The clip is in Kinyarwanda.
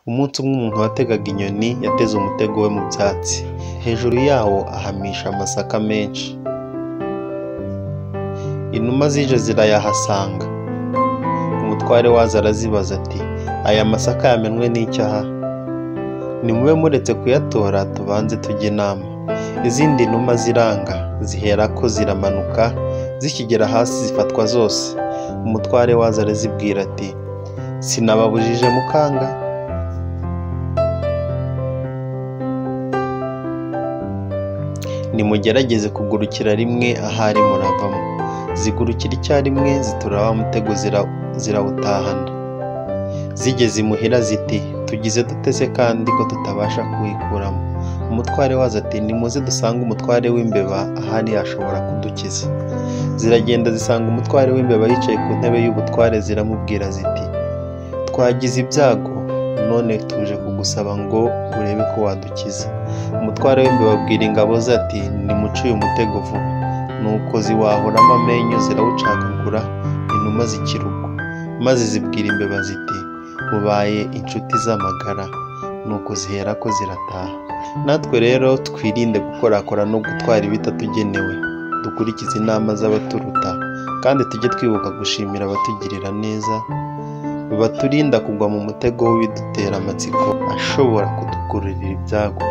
Umunsi umwe umuntu wategaga inyoni yateze umutego we mu byatsi, hejuru yawo ahamisha amasaka menshi. Inuma zije zirayahasanga. Umutware wazo arazibaza ati, aya masaka yamenwe n'iki aha? Nimube muretse kuyatora tubanze tujye inama. Izindi numa ziranga, ziherako ziramanuka, zikigera hasi zifatwa zose. Umutware wazo arazibwira ati, sinababujije mukanga? Nimugerageze kugurukira rimwe ahari muravamo. Zigurukira icyarimwe zitura wa mutego zirawutahana. Zigeze imuhira ziti, tugize dutese kandi ko tutabasha kuwikuramo. Umutware wazo ati, nimuze dusange umutware w'imbeba ahari yashobora kudukiza. Ziragenda zisanga umutware w'imbeba yicaye ku ntebe y'ubutware, ziramubwira ziti, twagize ibyago none tuje kugusaba ngo urebe ko wadukiza. Umutware w'imbeba abwira ingabo ze ati, nimuce uyu mutego vuba. Nuko ziwahuramo amenyo zirawucagagura, inuma zikirugwa, maze zibwira imbeba ziti, mubaye inshuti z'amagara. Nuko ziherako zirataha. Natwe rero twirinde gukorakora no gutwara ibitatugenewe, dukurikize inama z'abaturuta, kandi tujye twibuka gushimira abatugirira neza, baturinda kugwa mu mutego w'ibidutera amatsiko ashobora kudukururira ibyago.